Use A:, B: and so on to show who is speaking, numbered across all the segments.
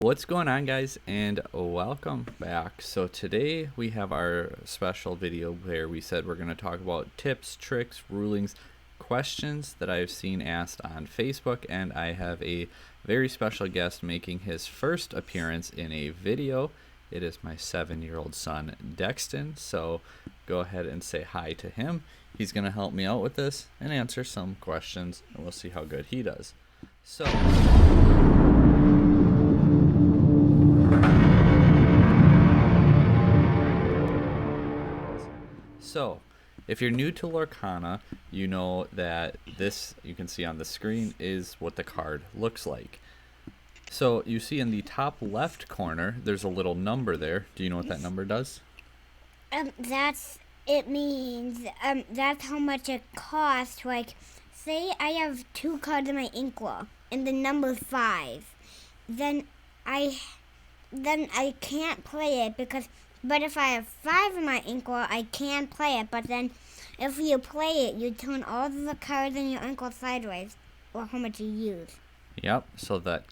A: What's going on, guys, and welcome back. So today we have our special video where we said we're going to talk about tips, tricks, rulings, questions that I've seen asked on Facebook, and I have a very special guest making his first appearance in a video. It is my 7-year-old son, Dexton, so go ahead and say hi to him. He's going to help me out with this and answer some questions, and we'll see how good he does. So, if you're new to Lorcana, you know that this, you can see on the screen, is what the card looks like. So, you see in the top left corner, there's a little number there. Do you know what that number does?
B: It means, that's how much it costs. Like, say I have 2 cards in my Inkwell, and the number's 5. Then I can't play it but if I have 5 in my Inkwell, I can play it. But then, if you play it, you turn all the cards in your Inkwell sideways, or how much you use.
A: Yep, so that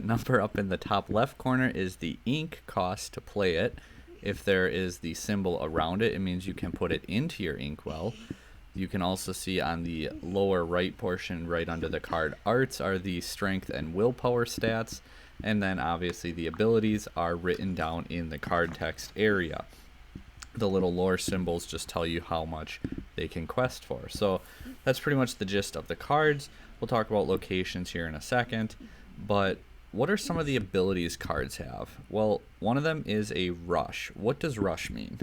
A: number up in the top left corner is the ink cost to play it. If there is the symbol around it, it means you can put it into your Inkwell. You can also see on the lower right portion, right under the card arts, are the strength and willpower stats. And then obviously the abilities are written down in the card text area. The little lore symbols just tell you how much they can quest for. So that's pretty much the gist of the cards. We'll talk about locations here in a second. But what are some of the abilities cards have? Well, one of them is a rush. What does rush mean?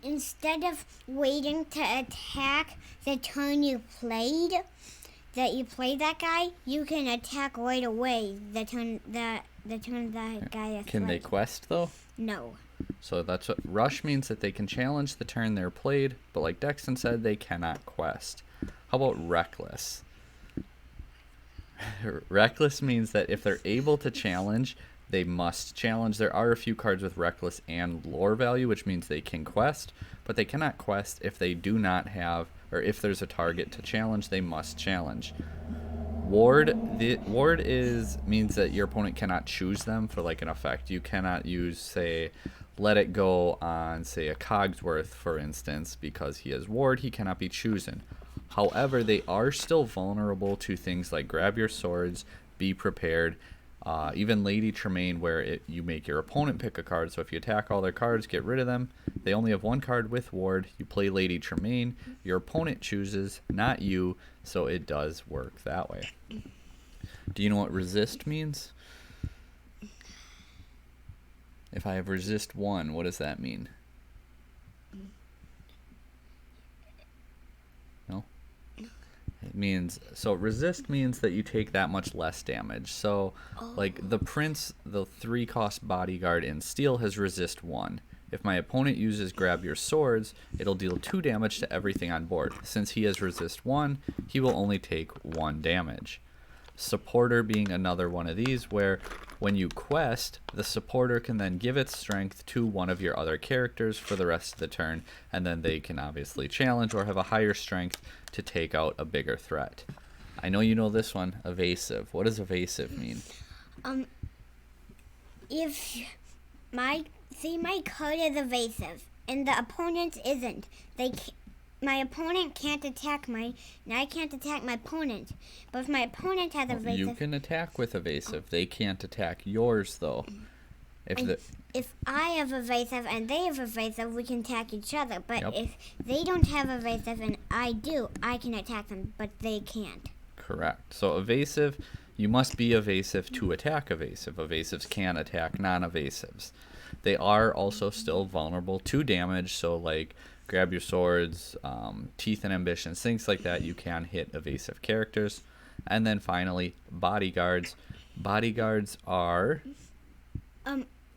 B: Instead of waiting to attack the turn you played, that guy, you can attack right away the turn that guy has
A: Can they quest though?
B: No.
A: So that's what rush means, that they can challenge the turn they're played, but like Dexton said, they cannot quest. How about reckless? Reckless means that if they're able to challenge, they must challenge. There are a few cards with reckless and lore value, which means they can quest, but they cannot quest if they do not have, or if there's a target to challenge, they must challenge. Ward means that your opponent cannot choose them for like an effect. You cannot use, say, let it go on, say, a Cogsworth, for instance, because he has ward, he cannot be chosen. However, they are still vulnerable to things like grab your swords, be prepared, even Lady Tremaine, where you make your opponent pick a card. So if you attack all their cards, get rid of them. They only have one card with ward. You play Lady Tremaine. Your opponent chooses, not you. So it does work that way. Do you know what resist means? If I have resist 1, what does that mean? No? It means, so resist means that you take that much less damage. So like the prince, the 3-cost bodyguard in steel has resist 1. If my opponent uses grab your swords, it'll deal 2 damage to everything on board. Since he has resist 1, he will only take 1 damage. Supporter being another one of these, where when you quest, the supporter can then give its strength to one of your other characters for the rest of the turn, and then they can obviously challenge or have a higher strength to take out a bigger threat. I know you know this one, evasive. What does evasive mean?
B: If my card is evasive and the opponent's isn't, my opponent can't attack and I can't attack my opponent. But if my opponent has evasive...
A: You can attack with evasive. They can't attack yours, though.
B: If I have evasive and they have evasive, we can attack each other. But if they don't have evasive and I do, I can attack them, but they can't.
A: Correct. So evasive, you must be evasive to attack evasive. Evasives can attack non-evasives. They are also still vulnerable to damage, so like grab your swords, teeth and ambitions, things like that, you can hit evasive characters. And then finally, bodyguards. Bodyguards are...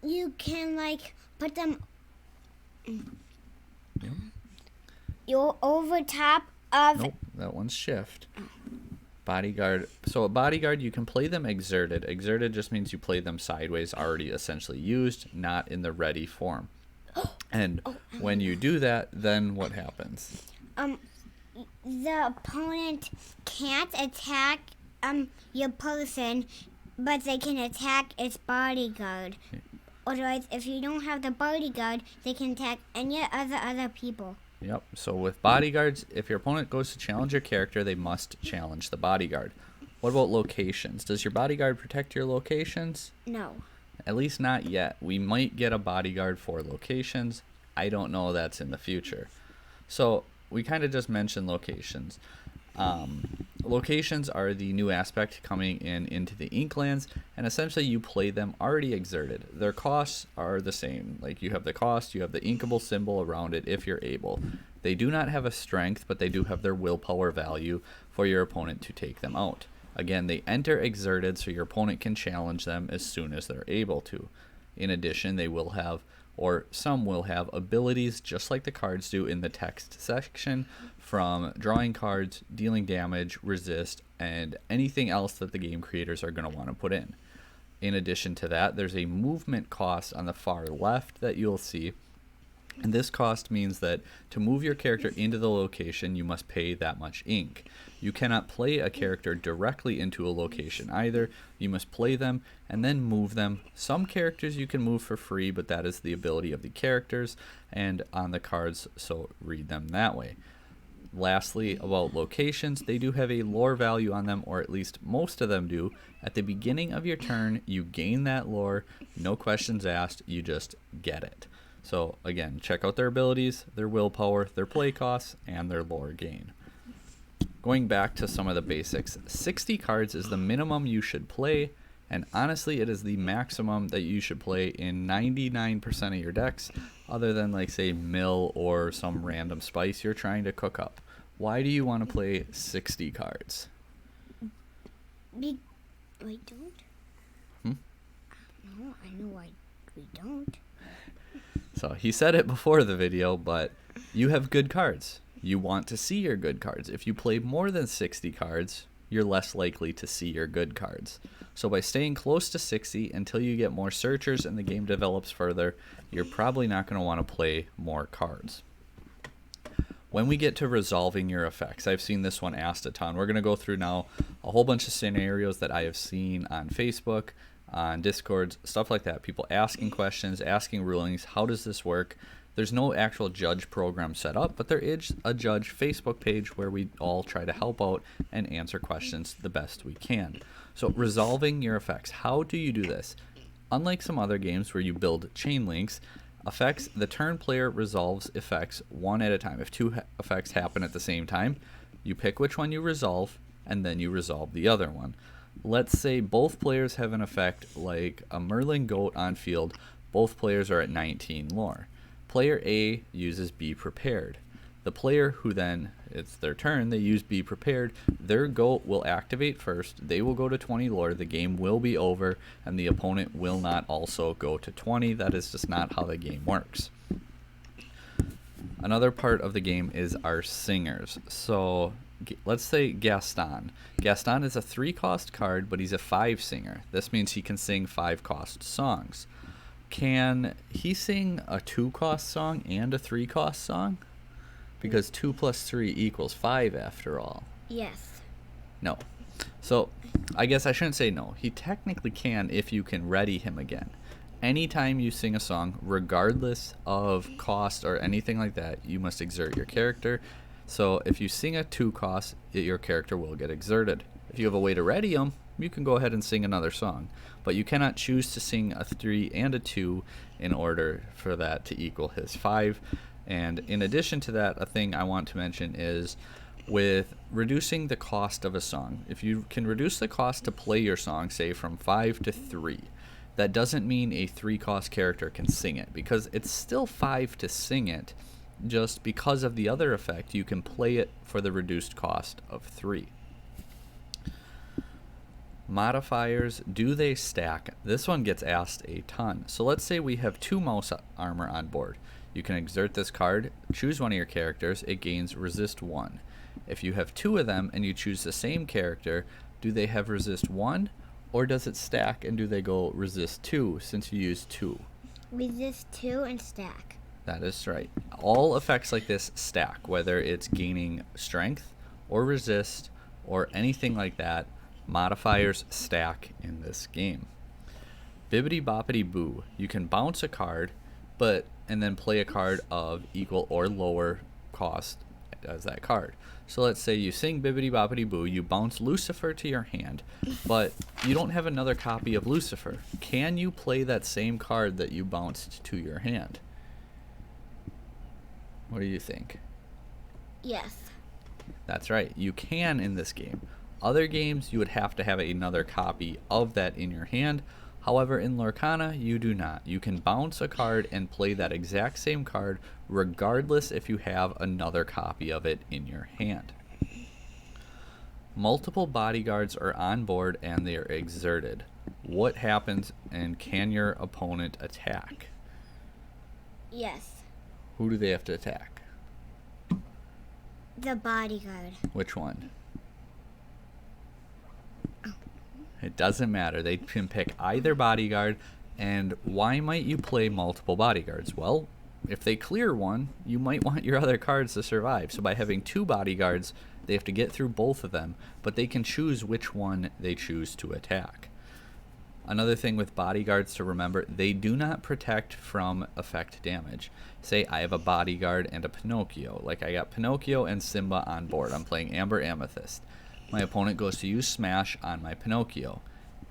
B: You can like put them... You're over top of...
A: Nope, that one's shift. Bodyguard. So a bodyguard, you can play them exerted. Exerted just means you play them sideways, already essentially used, not in the ready form. And when you do that, then what happens?
B: The opponent can't attack your person But they can attack its bodyguard. Otherwise, if you don't have the bodyguard, they can attack any other people.
A: Yep. So with bodyguards, if your opponent goes to challenge your character, they must challenge the bodyguard. What about locations? Does your bodyguard protect your locations?
B: No.
A: At least not yet. We might get a bodyguard for locations. I don't know, that's in the future. So we kind of just mentioned locations. Locations are the new aspect coming into the Inklands, and essentially you play them already exerted. Their costs are the same. Like, you have the cost, you have the inkable symbol around it if you're able. They do not have a strength, but they do have their willpower value for your opponent to take them out. Again, they enter exerted, so your opponent can challenge them as soon as they're able to. In addition, they will have, or some will have, abilities just like the cards do in the text section, from drawing cards, dealing damage, resist, and anything else that the game creators are going to want to put in. In addition to that, there's a movement cost on the far left that you'll see. And this cost means that to move your character into the location, you must pay that much ink. You cannot play a character directly into a location either. You must play them and then move them. Some characters you can move for free, but that is the ability of the characters and on the cards, so read them that way. Lastly, about locations, they do have a lore value on them, or at least most of them do. At the beginning of your turn, you gain that lore, no questions asked, you just get it. So again, check out their abilities, their willpower, their play costs, and their lore gain. Going back to some of the basics, 60 cards is the minimum you should play, and honestly it is the maximum that you should play in 99% of your decks, other than, like, say, mill or some random spice you're trying to cook up. Why do you want to play 60 cards?
B: Wait, don't? No, I know why we don't.
A: So he said it before the video, but you have good cards. You want to see your good cards. If you play more than 60 cards, you're less likely to see your good cards. So by staying close to 60 until you get more searchers and the game develops further, you're probably not going to want to play more cards. When we get to resolving your effects, I've seen this one asked a ton. We're going to go through now a whole bunch of scenarios that I have seen on Facebook, on Discord, stuff like that. People asking questions, asking rulings. How does this work? There's no actual judge program set up, but there is a judge Facebook page where we all try to help out and answer questions the best we can. So resolving your effects. How do you do this? Unlike some other games where you build chain links, effects, the turn player resolves effects one at a time. If two effects happen at the same time, you pick which one you resolve, and then you resolve the other one. Let's say both players have an effect like a Merlin goat on field. Both players are at 19 lore. Player A uses Be Prepared. The player who then, it's their turn, they use Be Prepared, their goat will activate first, they will go to 20 lore, the game will be over, and the opponent will not also go to 20. That is just not how the game works. Another part of the game is our singers. So let's say Gaston. Gaston is a 3-cost card, but he's a 5 singer. This means he can sing 5-cost songs. Can he sing a 2-cost song and a 3-cost song? Because 2 plus 3 equals 5 after all.
B: Yes.
A: No. So I guess I shouldn't say no. He technically can if you can ready him again. Anytime you sing a song, regardless of cost or anything like that, you must exert your character. So if you sing a 2-cost, your character will get exerted. If you have a way to ready him, you can go ahead and sing another song. But you cannot choose to sing a 3 and a 2 in order for that to equal his 5. And in addition to that, a thing I want to mention is with reducing the cost of a song. If you can reduce the cost to play your song, say from 5 to 3, that doesn't mean a 3-cost character can sing it, because it's still 5 to sing it. Just because of the other effect, you can play it for the reduced cost of 3. Modifiers, do they stack? This one gets asked a ton. So let's say we have 2 mouse armor on board. You can exert this card, choose one of your characters, it gains resist 1. If you have 2 of them and you choose the same character, do they have resist 1, or does it stack and do they go resist 2 since you use 2?
B: Resist 2 and stack.
A: That is right. All effects like this stack, whether it's gaining strength or resist or anything like that. Modifiers stack in this game. Bibbidi Boppity Boo. You can bounce a card, and then play a card of equal or lower cost as that card. So let's say you sing Bibbidi Boppity Boo, you bounce Lucifer to your hand, but you don't have another copy of Lucifer. Can you play that same card that you bounced to your hand? What do you think?
B: Yes.
A: That's right. You can in this game. Other games, you would have to have another copy of that in your hand. However, in Lorcana, you do not. You can bounce a card and play that exact same card regardless if you have another copy of it in your hand. Multiple bodyguards are on board and they are exerted. What happens, and can your opponent attack?
B: Yes.
A: Who do they have to attack?
B: The bodyguard.
A: Which one? It doesn't matter. They can pick either bodyguard. And why might you play multiple bodyguards? Well, if they clear one, you might want your other cards to survive. So by having two bodyguards, they have to get through both of them, but they can choose which one they choose to attack. Another thing with bodyguards to remember, they do not protect from effect damage. Say I have a bodyguard and a Pinocchio. Like I got Pinocchio and Simba on board. I'm playing Amber Amethyst. My opponent goes to use Smash on my Pinocchio.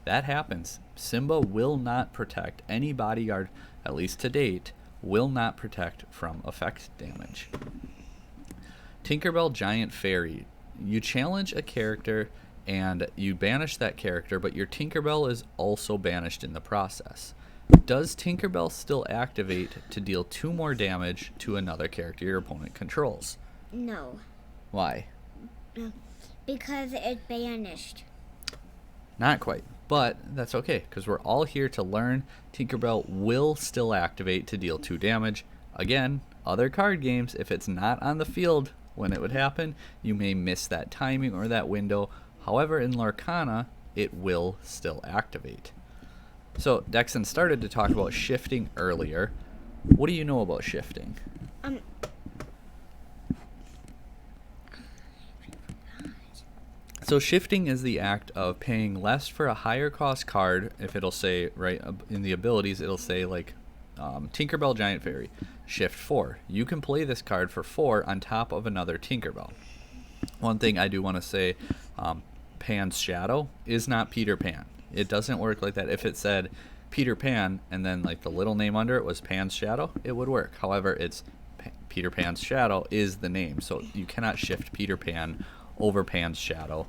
A: That happens. Simba will not protect. Any bodyguard, at least to date, will not protect from effect damage. Tinkerbell Giant Fairy. You challenge a character and you banish that character, but your Tinkerbell is also banished in the process. Does Tinkerbell still activate to deal 2 more damage to another character your opponent controls?
B: No.
A: Why?
B: Because it banished.
A: Not quite, but that's okay, because we're all here to learn. Tinkerbell will still activate to deal 2 damage. Again, other card games, if it's not on the field when it would happen, you may miss that timing or that window. However, in Lorcana, it will still activate. So, Dexon started to talk about shifting earlier. What do you know about shifting? So shifting is the act of paying less for a higher cost card. If it'll say, right, in the abilities, it'll say like Tinkerbell Giant Fairy, shift 4. You can play this card for 4 on top of another Tinkerbell. One thing I do want to say, Pan's Shadow is not Peter Pan. It doesn't work like that. If it said Peter Pan and then like the little name under it was Pan's Shadow, it would work. However, it's Peter Pan's Shadow is the name, so you cannot shift Peter Pan over Pan's Shadow.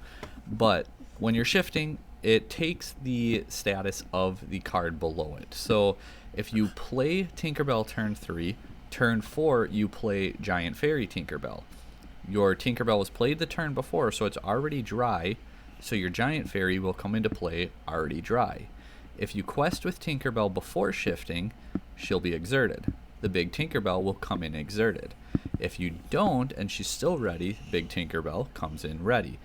A: But when you're shifting, it takes the status of the card below it. So if you play Tinkerbell turn 3, turn 4 you play Giant Fairy Tinkerbell. Your Tinkerbell was played the turn before, so it's already dry, so your Giant Fairy will come into play already dry. If you quest with Tinkerbell before shifting, she'll be exerted. The big Tinkerbell will come in exerted. If you don't and she's still ready, big Tinkerbell comes in ready.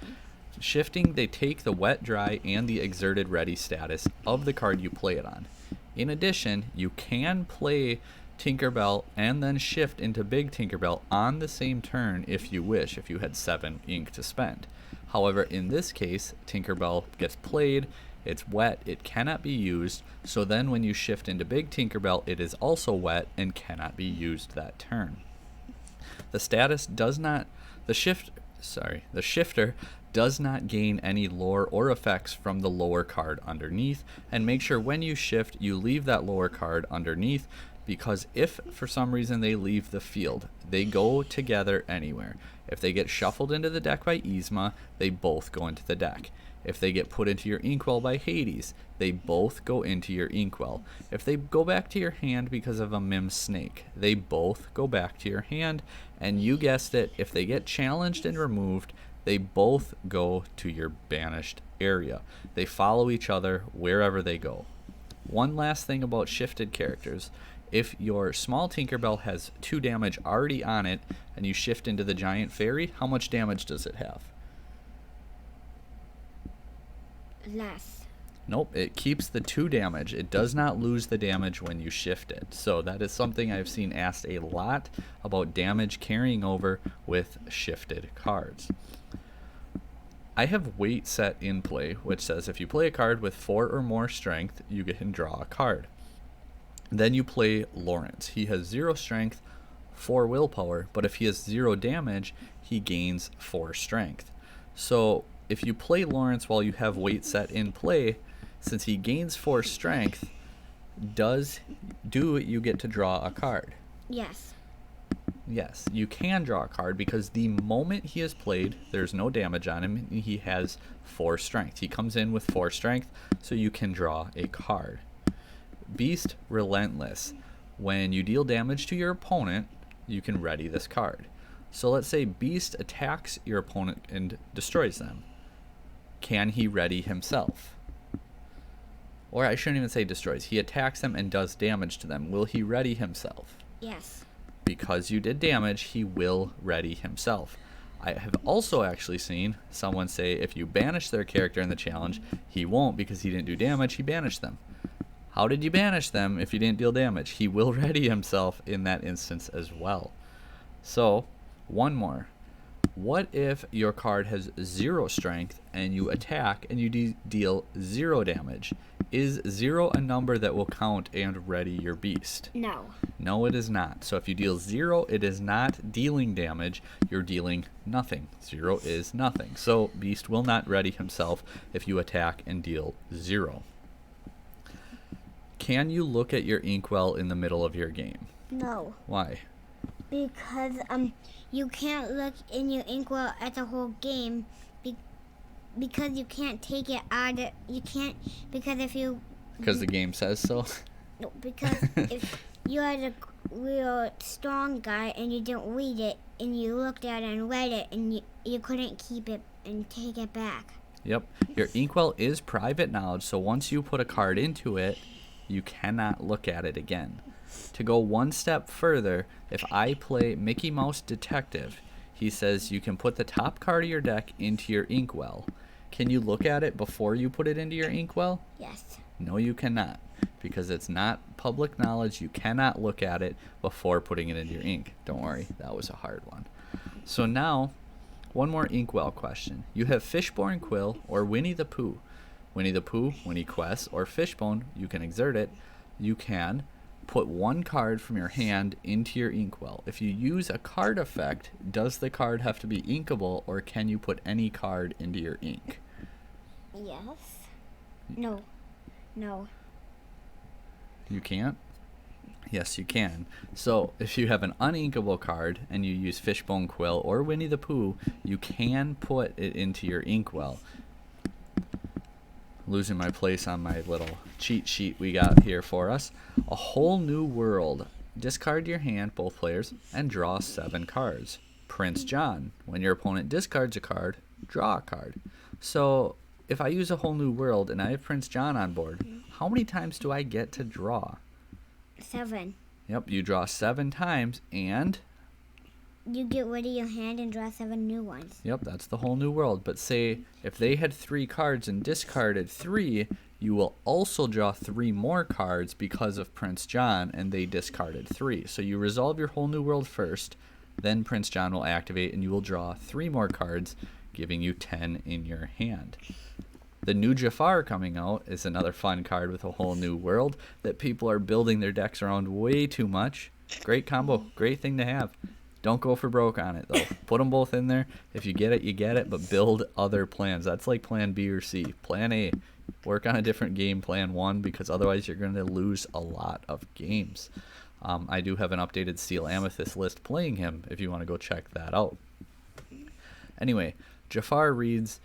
A: Shifting, they take the wet, dry, and the exerted ready status of the card you play it on. In addition, you can play Tinkerbell and then shift into big Tinkerbell on the same turn if you wish, if you had 7 ink to spend. However, in this case, Tinkerbell gets played, it's wet, it cannot be used, so then when you shift into big Tinkerbell, it is also wet and cannot be used that turn. The status does not, the shifter does not gain any lore or effects from the lower card underneath, and make sure when you shift, you leave that lower card underneath, because if for some reason they leave the field, they go together anywhere. If they get shuffled into the deck by Yzma, they both go into the deck. If they get put into your inkwell by Hades, they both go into your inkwell. If they go back to your hand because of a Mim Snake, they both go back to your hand. And you guessed it, if they get challenged and removed, they both go to your banished area. They follow each other wherever they go. One last thing about shifted characters. If your small Tinkerbell has 2 damage already on it and you shift into the Giant Fairy, how much damage does it have?
B: Less.
A: Nope, it keeps the 2 damage. It does not lose the damage when you shift it. So that is something I've seen asked a lot about damage carrying over with shifted cards. I have weight set in play, which says if you play a card with 4 or more strength, you can draw a card. Then you play Lawrence. He has 0 strength, 4 willpower, but if he has 0 damage, he gains 4 strength. So if you play Lawrence while you have weight set in play, since he gains 4 strength, do you get to draw a card?
B: Yes.
A: Yes, you can draw a card because the moment he is played, there's no damage on him. He has 4 strength. He comes in with 4 strength, so you can draw a card. Beast Relentless. When you deal damage to your opponent, you can ready this card. So let's say Beast attacks your opponent and destroys them. Can he ready himself? Or I shouldn't even say destroys. He attacks them and does damage to them. Will he ready himself?
B: Yes.
A: Because you did damage, he will ready himself. I have also actually seen someone say if you banish their character in the challenge, he won't because he didn't do damage, he banished them. How did you banish them if you didn't deal damage? He will ready himself in that instance as well. So, one more. What if your card has 0 strength and you attack and you deal 0 damage? Is 0 a number that will count and ready your beast?
B: No.
A: No, it is not. So if you deal 0, it is not dealing damage. You're dealing nothing. 0 is nothing. So beast will not ready himself if you attack and deal 0. Can you look at your inkwell in the middle of your game?
B: No.
A: Why?
B: Because you can't look in your inkwell at the whole game because you can't take it out of, you can't, because if you...
A: Because the game says so?
B: No, because if you had a real strong guy and you didn't read it and you looked at it and read it and you couldn't keep it and take it back.
A: Yep. Your inkwell is private knowledge, so once you put a card into it, you cannot look at it again. To go one step further, if I play Mickey Mouse Detective, he says you can put the top card of your deck into your inkwell. Can you look at it before you put it into your inkwell?
B: Yes.
A: No, you cannot, because it's not public knowledge. You cannot look at it before putting it into your ink. Don't worry, that was a hard one. So now, one more inkwell question. You have Fishborn Quill or Winnie the Pooh. Winnie the Pooh, when he quests, or Fishbone, you can exert it. You can put one card from your hand into your inkwell. If you use a card effect, does the card have to be inkable, or can you put any card into your ink?
B: Yes. No. No.
A: You can't? Yes, you can. So if you have an uninkable card and you use Fishbone Quill or Winnie the Pooh, you can put it into your inkwell. Losing my place on my little cheat sheet we got here for us. A whole new world. Discard your hand, both players, and draw 7 cards. Prince John. When your opponent discards a card, draw a card. So if I use a whole new world and I have Prince John on board, how many times do I get to draw?
B: 7.
A: Yep, you draw 7 times and...
B: You get rid of your hand and draw 7 new ones.
A: Yep, that's the whole new world. But say if they had 3 cards and discarded 3, you will also draw 3 more cards because of Prince John, and they discarded 3. So you resolve your whole new world first, then Prince John will activate, and you will draw 3 more cards, giving you 10 in your hand. The new Jafar coming out is another fun card with a whole new world that people are building their decks around way too much. Great combo, great thing to have. Don't go for broke on it, though. Put them both in there. If you get it, you get it, but build other plans. That's like plan B or C. Plan A, work on a different game, plan 1, because otherwise you're going to lose a lot of games. I do have an updated Steel Amethyst list playing him if you want to go check that out. Anyway, Jafar reads,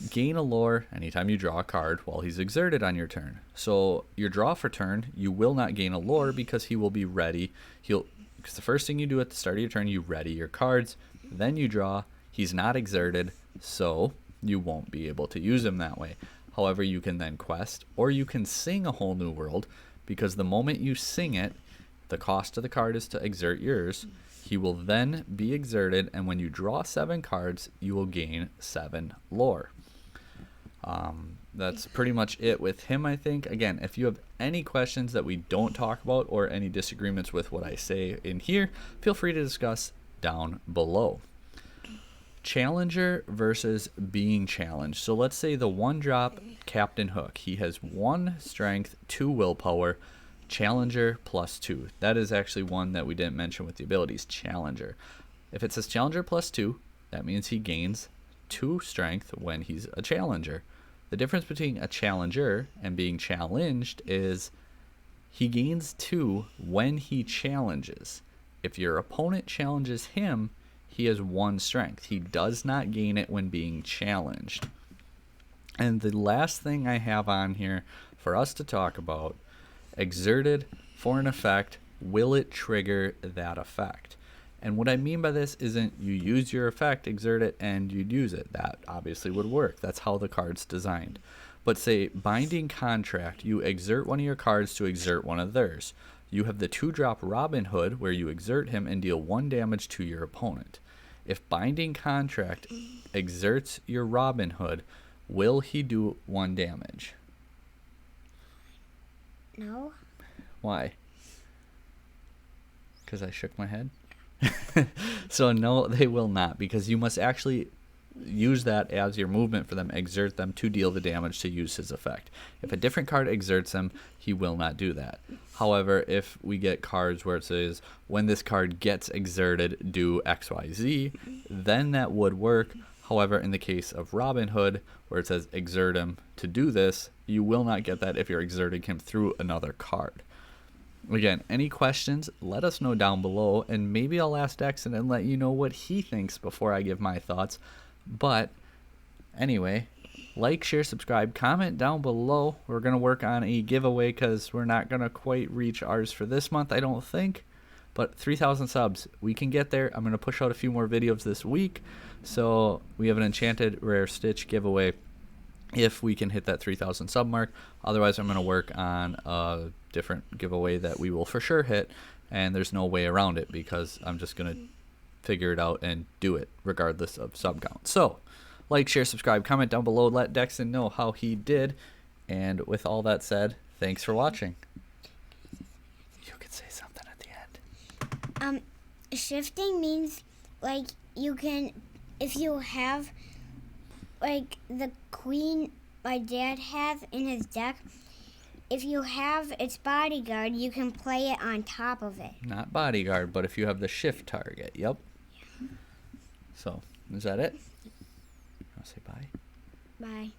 A: gain a lore anytime you draw a card while he's exerted on your turn. So your draw for turn, you will not gain a lore because he will be ready. Because the first thing you do at the start of your turn, you ready your cards, then you draw. He's not exerted, so you won't be able to use him that way. However, you can then quest, or you can sing a whole new world, because the moment you sing it, the cost of the card is to exert yours. He will then be exerted, and when you draw 7 cards, you will gain 7 lore. That's pretty much it with him, I think. Again, if you have any questions that we don't talk about or any disagreements with what I say in here, feel free to discuss down below. Challenger versus being challenged. So let's say the one drop Captain Hook. He has 1 strength, 2 willpower, Challenger +2. That is actually one that we didn't mention with the abilities, Challenger. If it says Challenger +2, that means he gains 2 strength when he's a Challenger. The difference between a Challenger and being challenged is he gains 2 when he challenges. If your opponent challenges him, he has 1 strength. He does not gain it when being challenged. And the last thing I have on here for us to talk about, exerted for an effect, will it trigger that effect? And what I mean by this isn't you use your effect, exert it, and you'd use it. That obviously would work. That's how the card's designed. But say binding contract, you exert one of your cards to exert one of theirs. You have the 2-drop Robin Hood where you exert him and deal 1 damage to your opponent. If binding contract exerts your Robin Hood, will he do 1 damage?
B: No.
A: Why? Because I shook my head? So no, they will not, because you must actually use that as your movement for them, exert them to deal the damage to use his effect. If a different card exerts him, he will not do that. However, if we get cards where it says, when this card gets exerted, do XYZ, then that would work. However, in the case of Robin Hood, where it says exert him to do this, you will not get that if you're exerting him through another card. Again, any questions, let us know down below, and maybe I'll ask Dexon and let you know what he thinks before I give my thoughts. But anyway, like, share, subscribe, comment down below. We're going to work on a giveaway because we're not going to quite reach ours for this month, I don't think. But 3,000 subs, we can get there. I'm going to push out a few more videos this week. So we have an Enchanted Rare Stitch giveaway if we can hit that 3,000 sub mark. Otherwise, I'm going to work on a different giveaway that we will for sure hit, and there's no way around it because I'm just going to figure it out and do it regardless of sub count. So like, share, subscribe, comment down below, let Dexon know how he did. And with all that said, thanks for watching. You could say something at the end.
B: Shifting means, like, you can, if you have, like, the queen my dad has in his deck, if you have its bodyguard, you can play it on top of it.
A: Not bodyguard, but if you have the shift target. Yep. So, is that it? You want to say bye?
B: Bye.